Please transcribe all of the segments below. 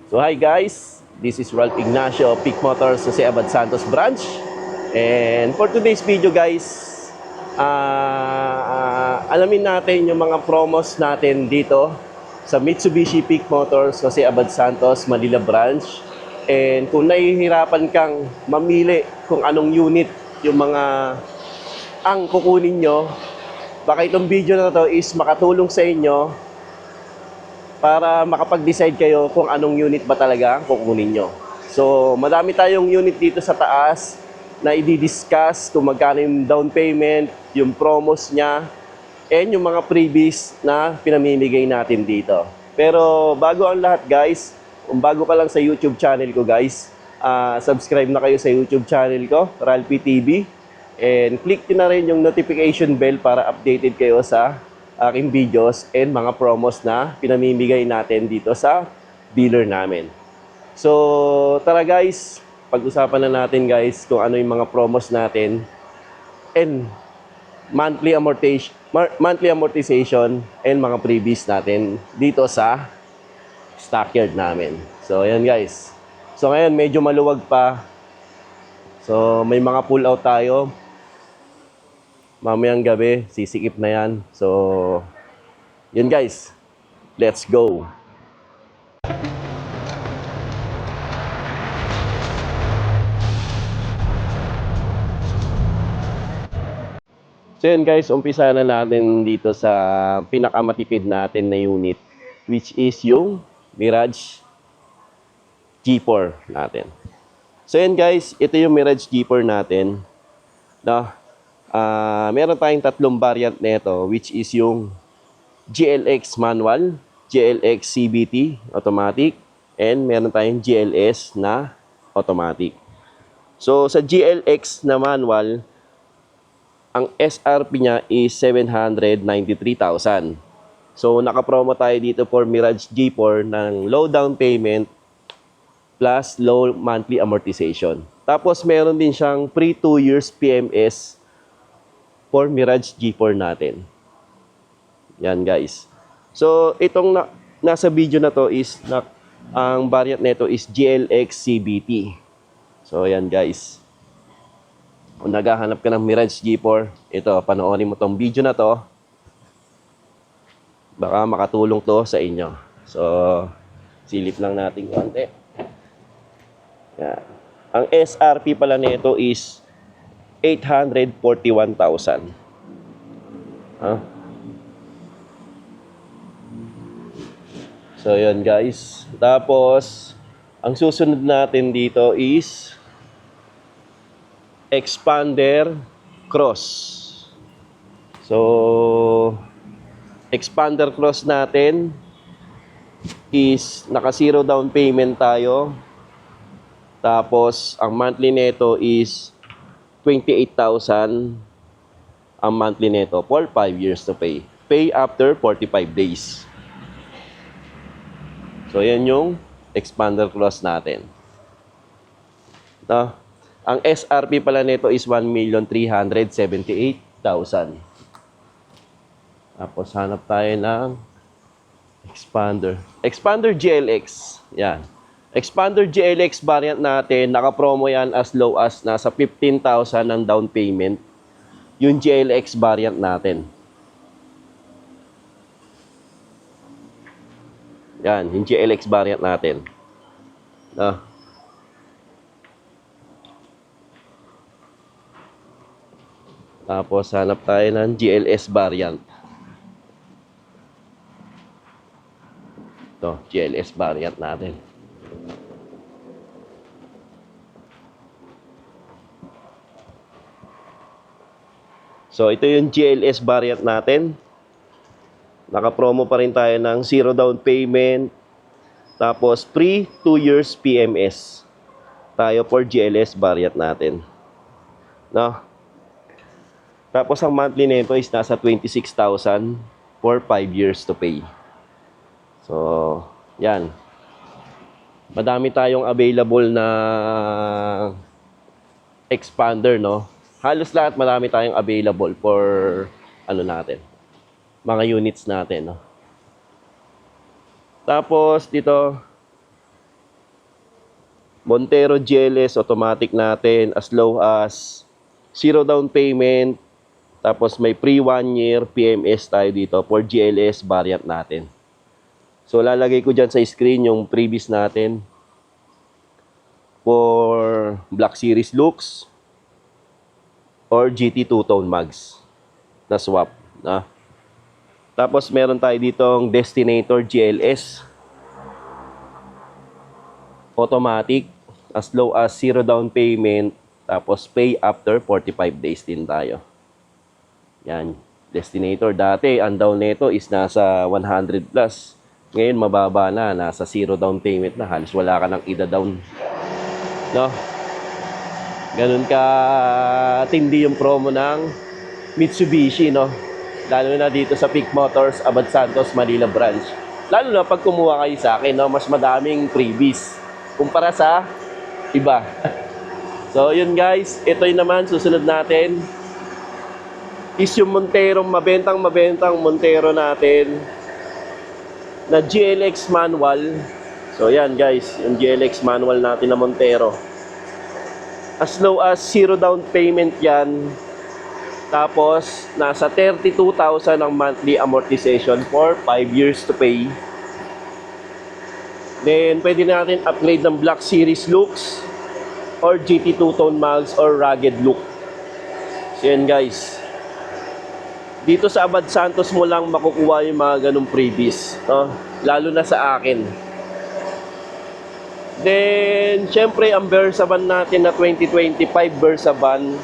So hi guys, this is Ralph Ignacio, Peak Motors, Jose Abad Santos branch. And for today's video guys, alamin natin yung mga promos natin dito sa Mitsubishi Peak Motors, Jose Abad Santos, Manila branch. And kung nahihirapan kang mamili kung anong unit yung mga ang kukunin nyo, baka itong video na to is makatulong sa inyo para makapag-decide kayo kung anong unit ba talaga ang kukunin nyo. So, madami tayong unit dito sa taas na i-discuss kung magkano yung down payment, yung promos niya, and yung mga freebies na pinamimigay natin dito. Pero bago ang lahat guys, kung bago ka lang sa YouTube channel ko guys, subscribe na kayo sa YouTube channel ko, Ralphie TV, and click nyo na rin yung notification bell para updated kayo sa aking videos and mga promos na pinamimigay natin dito sa dealer namin. So, tara guys, pag-usapan na natin guys kung ano yung mga promos natin and monthly amortization and mga freebies natin dito sa stockyard namin. So, ayan guys. So, ngayon medyo maluwag pa. So, may mga pull out tayo. Mamayang gabi, sisikip na yan. So, yun guys. Let's go. So yun guys, umpisa na natin dito sa pinakamatipid natin na unit, which is yung Mirage G4 natin. So yun guys, ito yung Mirage G4 natin. No? Meron tayong tatlong variant nito, which is yung GLX manual, GLX CVT automatic, and meron tayong GLS na automatic. So sa GLX na manual, ang SRP niya is 793,000. So naka-promo tayo dito for Mirage G4 ng low down payment plus low monthly amortization. Tapos meron din siyang free 2 years PMS for Mirage G4 natin. Yan guys. So itong nasa video na to is ang variant nito is GLX CVT. So yan guys. Kung naghahanap ka ng Mirage G4, ito, panoorin mo tong video na to. Baka makatulong to sa inyo. So, silip lang natin konti. Yan. Ang SRP pala nito is 841,000. So, yun guys. Tapos, ang susunod natin dito is Expander Cross. So, Expander Cross natin is naka zero down payment tayo. Tapos, ang monthly nito is 28,000 ang monthly nito for 5 years to pay. Pay after 45 days. So, yan yung Expander Cross natin. No? Ang SRP pala nito is 1,378,000. Tapos hanap tayo ng Expander. Expander GLX. Yan. Expander GLX variant natin, naka-promo yan as low as nasa 15,000 ang down payment. Yung GLX variant natin. Yan, yung GLX variant natin. Tapos hanap tayo ng GLS variant. Ito, GLS variant natin. So ito yung GLS variant natin. Naka-promo pa rin tayo ng zero down payment. Tapos free 2 years PMS tayo for GLS variant natin. No? Tapos ang monthly nito is nasa 26,000 for 5 years to pay. So, yan. Madami tayong available na Expander, no? Halos lahat marami tayong available for ano natin, mga units natin, no? Tapos dito Montero GLS automatic natin as low as 0 down payment. Tapos may pre 1 year PMS tayo dito for GLS variant natin. So lalagay ko dyan sa screen yung previous natin for Black Series Lux or GT two-tone mags na swap. Tapos meron tayo ditong Destinator GLS automatic as low as 0 down payment, tapos pay after 45 days din tayo. Yan, Destinator. Dati ang down nito is nasa 100 plus. Ngayon mababa na, nasa 0 down payment na, halos wala ka nang ida-down. No? Ganun ka tindi yung promo ng Mitsubishi, no? Lalo na dito sa Peak Motors, Abad Santos, Manila branch. Lalo na pag kumuha kayo sa akin, no? Mas madaming freebies kumpara sa iba. So, yun guys. Ito yun naman, susunod natin is yung Montero, mabentang Montero natin na GLX manual. So, yan guys. Yung GLX manual natin na Montero. As low as 0 down payment yan. Tapos, nasa 32,000 ang monthly amortization for 5 years to pay. Then, pwede natin upgrade ng Black Series Lux or GT two-tone mags or rugged look. So, yan guys. Dito sa Abad Santos mo lang makukuha yung mga ganong freebies. No? Lalo na sa akin. Then, syempre, ang Versa van natin na 2025 Versa van.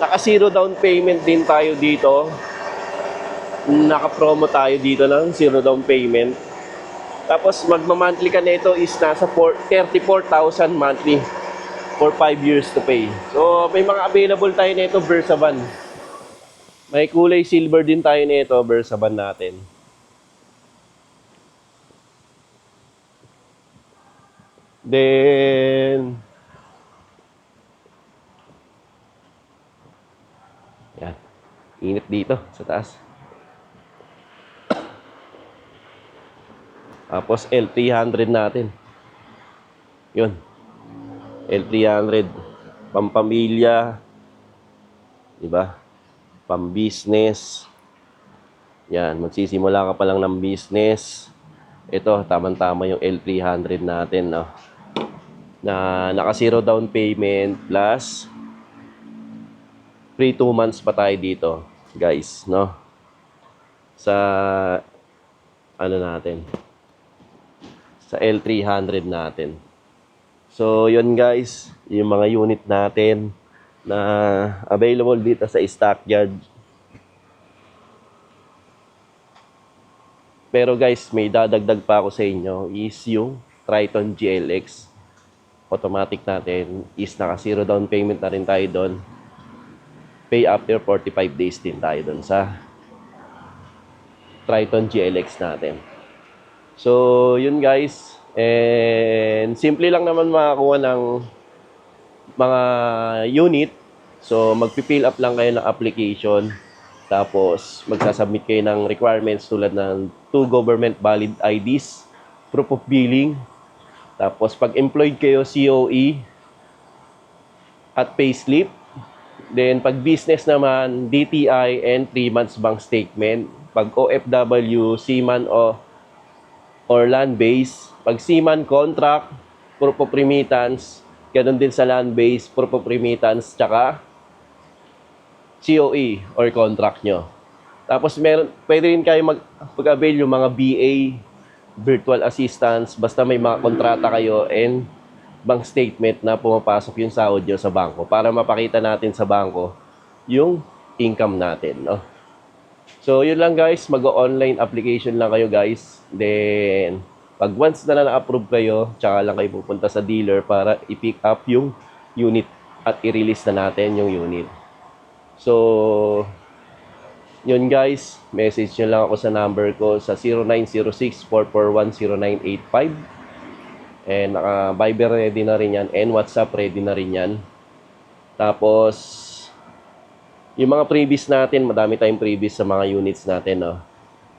Naka-0 down payment din tayo dito. Naka-promo tayo dito ng 0 down payment. Tapos magma-monthly ka nito is nasa 34,000 monthly for 5 years to pay. So may mga available tayo nito Versa van. May kulay silver din tayo nito Versa van natin. Then yan. Init dito sa taas. Tapos L300 natin. Yun. L300 pampamilya, 'di ba? Pam-business. Yan, magsisimula ka pa lang ng business. Ito, tamang-tama yung L300 natin, no. Na naka-0 down payment plus free 2 months pa tayo dito, guys, no. Sa ano natin? Sa L300 natin. So, yun guys, yung mga unit natin na available dito sa stockyard. Pero guys, may dadagdag pa ako sa inyo is yung Triton GLX. Automatic natin is naka 0 down payment na rin tayo doon. Pay after 45 days din tayo doon sa Triton GLX natin. So, yun guys. And simple lang naman makakuha ng mga unit. So, magpipill up lang kayo ng application. Tapos, magsasubmit kayo ng requirements tulad ng 2 government valid IDs, proof of billing. Tapos, pag employed kayo, COE at payslip. Then, pag business naman, DTI and 3 months bank statement. Pag OFW, seaman or land-based. Pag seaman contract, proof of remittance. Ganun din sa land-based, proof of remittance, tsaka COE or contract nyo. Tapos pwede rin kayo mag-avail yung mga BA, virtual assistants, basta may mga kontrata kayo and bank statement na pumapasok yung sahod nyo sa bangko para mapakita natin sa bangko yung income natin, no? So, yun lang guys. Mag-online application lang kayo guys. Then, pag once na na-approve kayo, tsaka lang kayo pupunta sa dealer para i-pick up yung unit at i-release na natin yung unit. So, yun guys. Message nyo lang ako sa number ko sa 0906-441-0985. And naka-Viber ready na rin yan. And WhatsApp ready na rin yan. Tapos, yung mga previous natin, madami tayong previous sa mga units natin, no?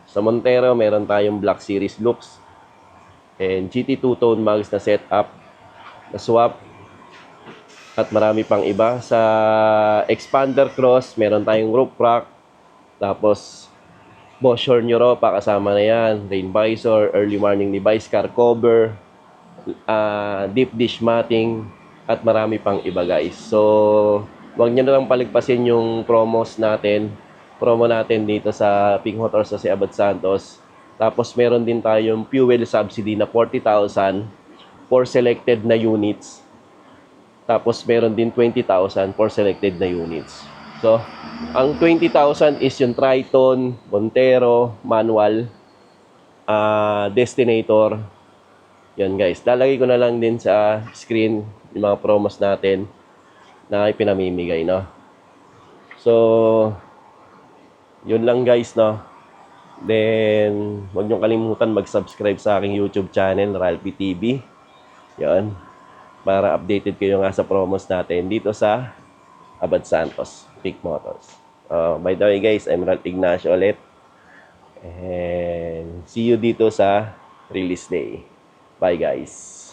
Sa Montero, meron tayong Black Series Lux and GT two-tone mags na setup. na swap, at marami pang iba. Sa Expander Cross, meron tayong roof rack, tapos Bosher Europa, kasama na yan, rain visor, early warning device, car cover, deep dish matting, at marami pang iba guys. So, wag nyo na lang paligpasin yung promo natin dito sa Pink Motors sa si Abad Santos. Tapos meron din tayong fuel subsidy na 40,000 for selected na units. Tapos meron din 20,000 for selected na units. So, ang 20,000 is yung Triton, Montero, manual, Destinator. Yan guys, lalagay ko na lang din sa screen yung mga promos natin na ipinamimigay, no? So, yun lang guys, no? Then, huwag niyong kalimutan mag-subscribe sa aking YouTube channel, Ralphie TV. Yan. Para updated kayo nga sa promos natin dito sa Abad Santos, Pink Motors. By the way guys, I'm Ralph Ignacio ulit. And see you dito sa release day. Bye guys.